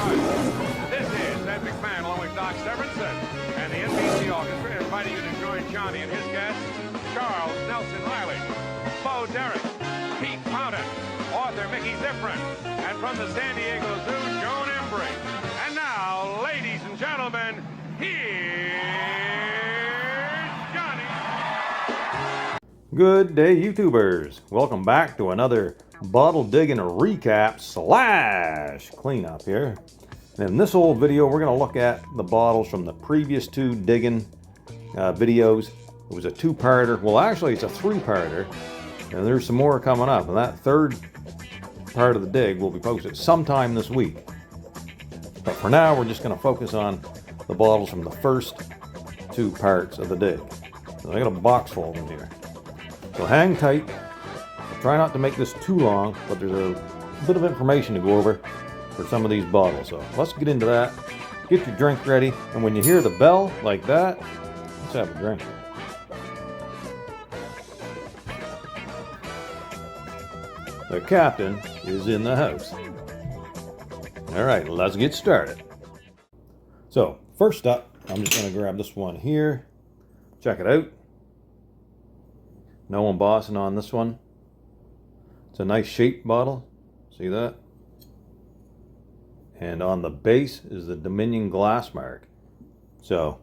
This is Ed McMahon along with Doc Severinsen and the NBC Orchestra inviting you to join Johnny and his guests, Charles Nelson Riley, Bo Derek, Pete Powden, author Mickey Ziffrin, and from the San Diego Zoo, Joan Embry. And now, ladies and gentlemen, here's Johnny. Good day, YouTubers. Welcome back to another bottle digging recap / cleanup here. And in this old video, we're going to look at the bottles from the previous two digging videos. It was a two-parter. Well, actually, it's a three-parter. And there's some more coming up. And that third part of the dig will be posted sometime this week. But for now, we're just going to focus on the bottles from the first two parts of the dig. So I got a box full in here. So hang tight. Try not to make this too long, but there's a bit of information to go over for some of these bottles. So let's get into that. Get your drink ready, and when you hear the bell like that, let's have a drink. The captain is in the house. All right, let's get started. So first up, I'm just going to grab this one here. Check it out. No embossing on this one. It's a nice shaped bottle. See that? And on the base is the Dominion glass mark. So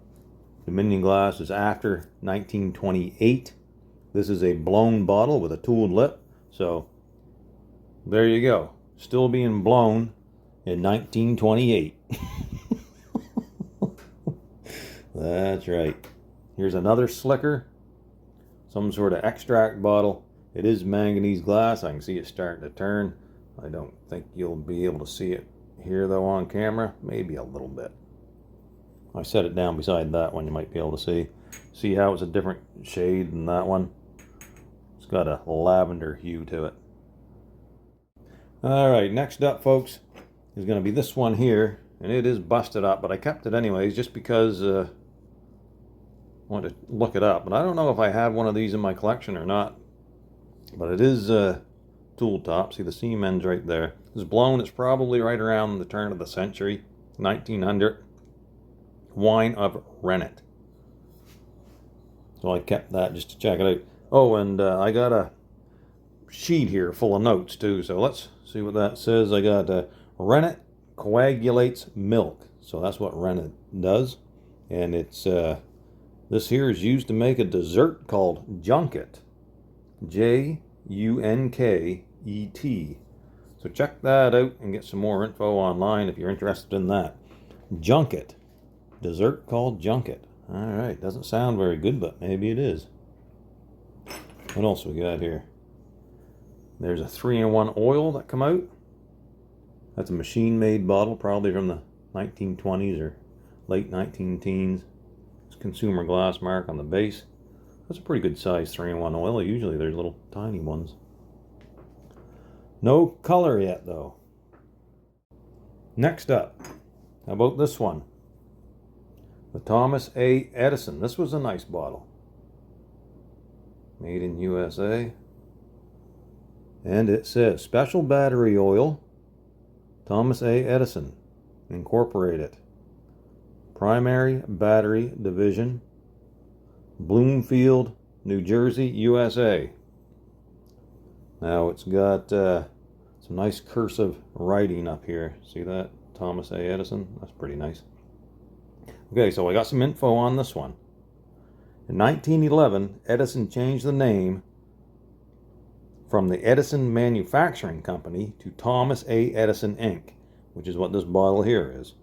Dominion glass is after 1928. This is a blown bottle with a tooled lip. So there you go. Still being blown in 1928. That's right. Here's another slicker. Some sort of extract bottle. It is manganese glass. I can see it starting to turn. I don't think you'll be able to see it here though on camera. Maybe a little bit. I set it down beside that one. You might be able to see. See how it's a different shade than that one? It's got a lavender hue to it. Alright, next up folks is going to be this one here. And it is busted up, but I kept it anyways just because I wanted to look it up. But I don't know if I have one of these in my collection or not. But it is tool top. See the seam ends right there. It's blown. It's probably right around the turn of the century, 1900. Wine of Rennet. So I kept that just to check it out. Oh, and I got a sheet here full of notes too. So let's see what that says. I got Rennet coagulates milk. So that's what Rennet does. And it's this here is used to make a dessert called junket. Junket. So check that out and get some more info online if you're interested in that. Junket. Dessert called junket. Alright, doesn't sound very good, but maybe it is. What else we got here? There's a 3-in-1 oil that come out. That's a machine-made bottle, probably from the 1920s or late 19-teens. It's consumer glass mark on the base. That's a pretty good size 3-in-1 oil. Usually there's little tiny ones. No color yet though. Next up, how about this one? The Thomas A. Edison. This was a nice bottle. Made in USA. And it says special battery oil, Thomas A. Edison, Incorporated. Primary Battery Division, Bloomfield, New Jersey, USA. Now it's got some nice cursive writing up here. See that? Thomas A. Edison. That's pretty nice. Okay, so I got some info on this one. In 1911, Edison changed the name from the Edison Manufacturing Company to Thomas A. Edison Inc., which is what this bottle here is.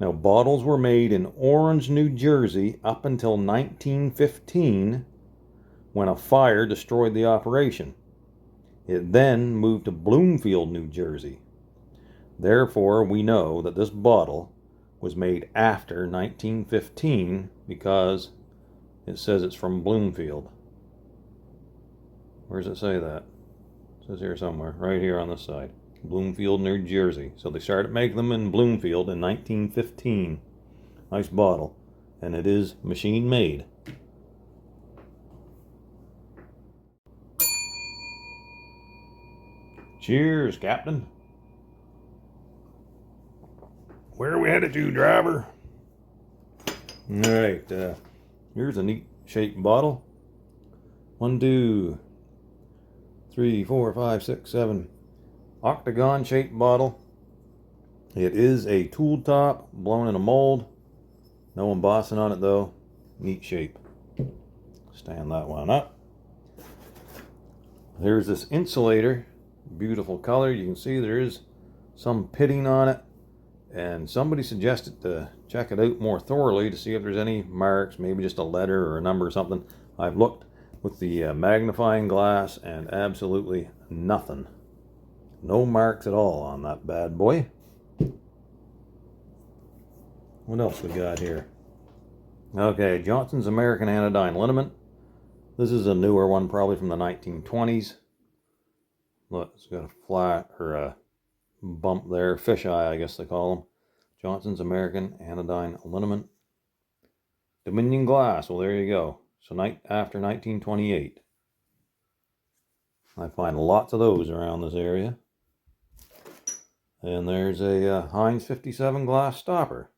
Now, bottles were made in Orange, New Jersey up until 1915 when a fire destroyed the operation. It then moved to Bloomfield, New Jersey. Therefore, we know that this bottle was made after 1915 because it says it's from Bloomfield. Where does it say that? It says here somewhere, right here on this side. Bloomfield, New Jersey. So they started making them in Bloomfield in 1915. Nice bottle. And it is machine made. Cheers, Captain. Where are we headed to, driver? Alright, here's a neat shaped bottle. 1, 2, 3, 4, 5, 6, 7. Octagon shaped bottle. It is a tool top blown in a mold. No embossing on it though. Neat shape. Stand that one up. There's this insulator. Beautiful color. You can see there is some pitting on it. And somebody suggested to check it out more thoroughly to see if there's any marks, maybe just a letter or a number or something. I've looked with the magnifying glass and absolutely nothing. No marks at all on that bad boy. What else we got here? Okay, Johnson's American Anodyne Liniment. This is a newer one, probably from the 1920s. Look, it's got a flat or a bump there, fisheye I guess they call them. Johnson's American Anodyne Liniment. Dominion glass, well there you go. So after 1928. I find lots of those around this area. And there's a Heinz 57 glass stopper.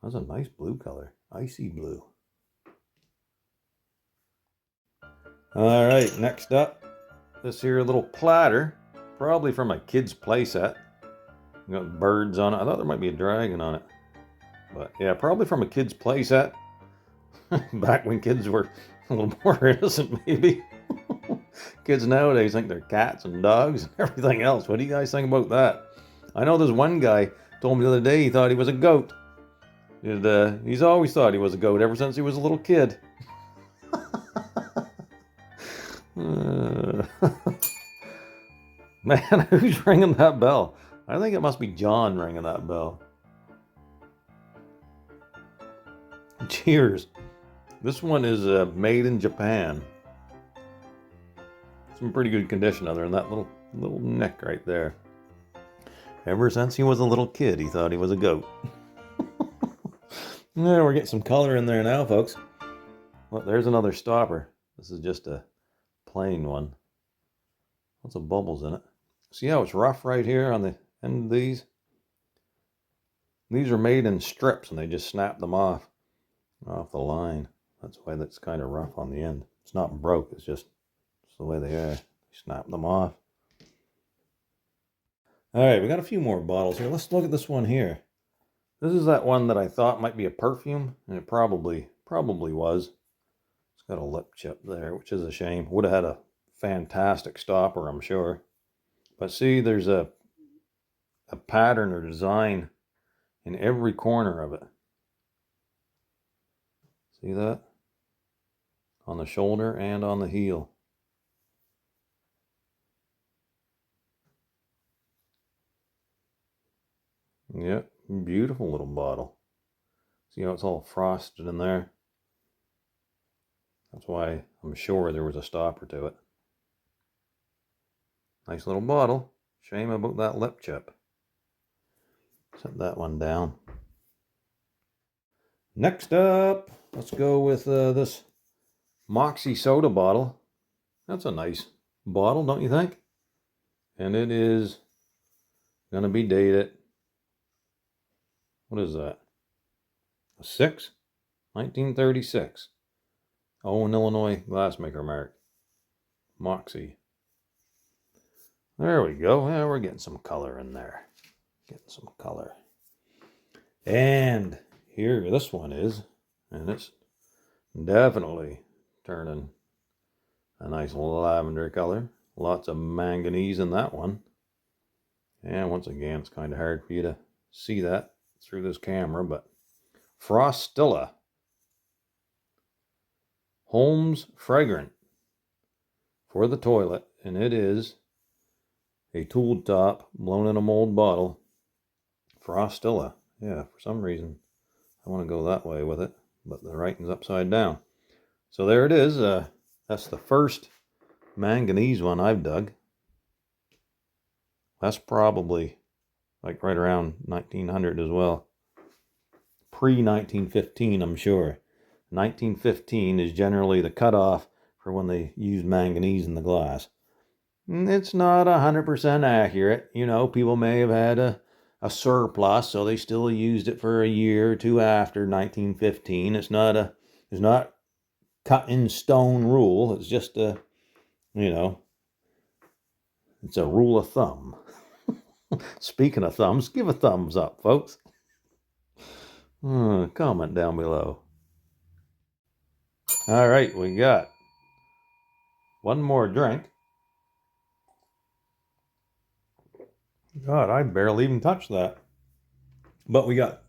That's a nice blue color, icy blue. Alright, next up, this here little platter, probably from a kid's playset. Got birds on it. I thought there might be a dragon on it. But yeah, probably from a kid's playset. Back when kids were a little more innocent, maybe. Kids nowadays think they're cats and dogs and everything else. What do you guys think about that? I know this one guy told me the other day he thought he was a goat. And, he's always thought he was a goat ever since he was a little kid. Man, who's ringing that bell? I think it must be John ringing that bell. Cheers. This one is made in Japan. It's in pretty good condition other than that little neck right there. Ever since he was a little kid, he thought he was a goat. Yeah, we're getting some color in there now, folks. Well, there's another stopper. This is just a plain one. Lots of bubbles in it. See how it's rough right here on the end of these? These are made in strips and they just snap them off the line. That's why that's kind of rough on the end. It's not broke, it's just the way they are. Snap them off. Alright, we got a few more bottles here. Let's look at this one here. This is that one that I thought might be a perfume, and it probably was. It's got a lip chip there, which is a shame. Would have had a fantastic stopper, I'm sure. But see, there's a pattern or design in every corner of it. See that? On the shoulder and on the heel. Yep, beautiful little bottle. See how it's all frosted in there? That's why I'm sure there was a stopper to it. Nice little bottle. Shame about that lip chip. Set that one down. Next up, let's go with this Moxie soda bottle. That's a nice bottle, don't you think? And it is going to be dated. What is that? A 6? 1936. Owen, Illinois glassmaker mark. Moxie. There we go. Yeah, we're getting some color in there. Getting some color. And here this one is. And it's definitely turning a nice lavender color. Lots of manganese in that one. And once again, it's kind of hard for you to see that through this camera, but Frostilla. Holmes Fragrant for the toilet, and it is a tooled top blown in a mold bottle. Frostilla. Yeah, for some reason I want to go that way with it, but the writing's upside down. So there it is. That's the first manganese one I've dug. That's probably like right around 1900 as well. Pre-1915, I'm sure. 1915 is generally the cutoff for when they use manganese in the glass. It's not 100% accurate. You know, people may have had a a surplus, so they still used it for a year or two after 1915. It's not cut in stone rule. It's just a, it's a rule of thumb. Speaking of thumbs, give a thumbs up, folks. Comment down below. All right, we got one more drink. God, I barely even touched that. But we got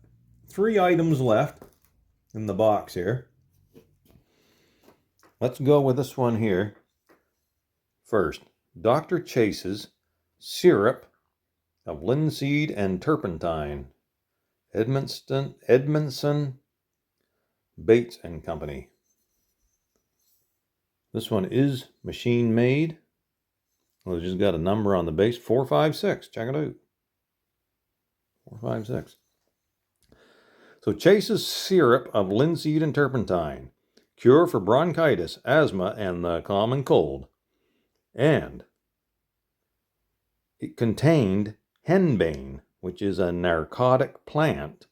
3 items left in the box here. Let's go with this one here first. Dr. Chase's syrup of linseed and turpentine. Edmondson, Bates and Company. This one is machine made. Well, it's just got a number on the base, 456. Check it out. 456. So Chase's syrup of linseed and turpentine. Cure for bronchitis, asthma, and the common cold. And it contained henbane, which is a narcotic plant.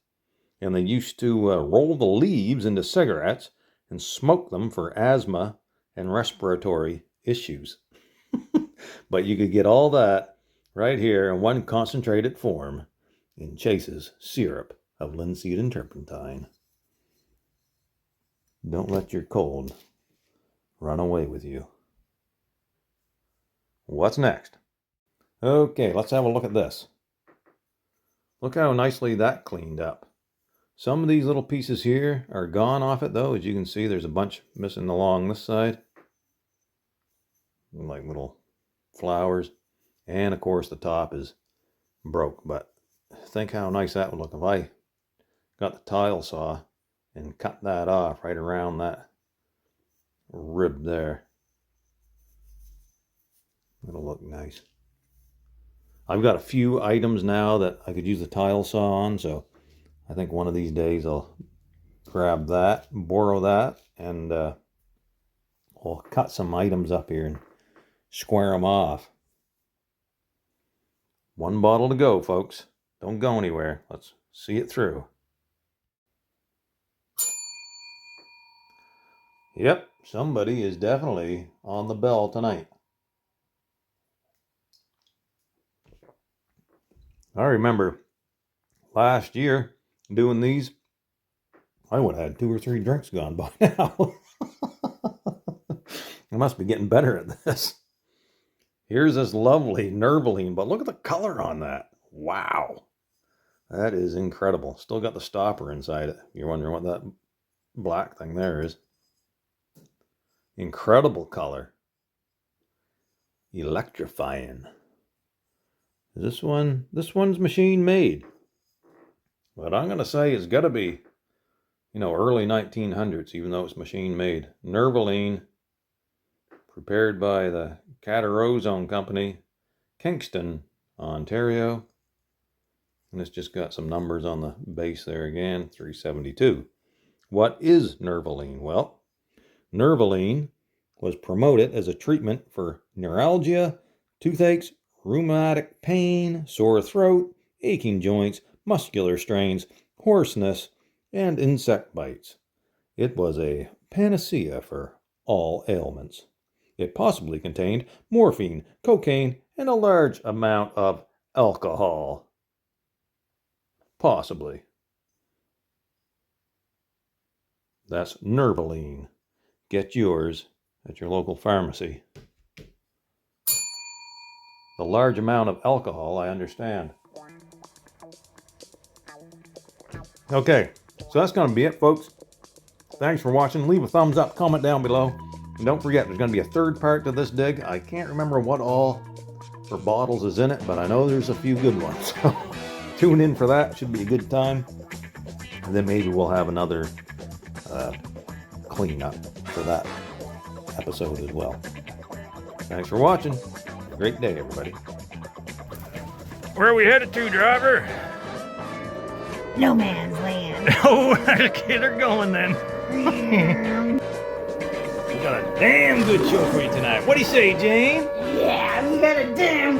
And they used to roll the leaves into cigarettes and smoke them for asthma and respiratory issues. But you could get all that right here in one concentrated form in Chase's syrup of linseed and turpentine. Don't let your cold run away with you. What's next? Okay, let's have a look at this. Look how nicely that cleaned up. Some of these little pieces here are gone off it though. As you can see, there's a bunch missing along this side. Like little flowers. And of course the top is broke. But think how nice that would look if I got the tile saw and cut that off right around that rib there. It'll look nice. I've got a few items now that I could use the tile saw on, so I think one of these days I'll grab that, borrow that, and I'll cut some items up here and square them off. One bottle to go, folks. Don't go anywhere. Let's see it through. Yep, somebody is definitely on the bell tonight. I remember last year doing these, I would have had 2 or 3 drinks gone by now. I must be getting better at this. Here's this lovely Nerviline, but look at the color on that. Wow. That is incredible. Still got the stopper inside it. You're wondering what that black thing there is. Incredible color. Electrifying. This one's machine made. But I'm going to say it's got to be, early 1900s, even though it's machine made. Nerviline, prepared by the Ozone Company, Kingston, Ontario. And it's just got some numbers on the base there again, 372. What is Nerviline? Well, Nerviline was promoted as a treatment for neuralgia, toothaches, rheumatic pain, sore throat, aching joints, muscular strains, hoarseness, and insect bites. It was a panacea for all ailments. It possibly contained morphine, cocaine, and a large amount of alcohol. Possibly. That's Nerviline. Get yours at your local pharmacy. The large amount of alcohol, I understand. Okay, so that's going to be it, folks. Thanks for watching. Leave a thumbs up, comment down below. And don't forget, there's going to be a third part to this dig. I can't remember what all for bottles is in it, but I know there's a few good ones. So tune in for that. Should be a good time. And then maybe we'll have another cleanup for that episode as well. Thanks for watching. Have a great day, everybody. Where are we headed to, driver? No man's land. Oh, okay, they're going then. We got a damn good show for you tonight. What do you say, Jane? Yeah, we got a damn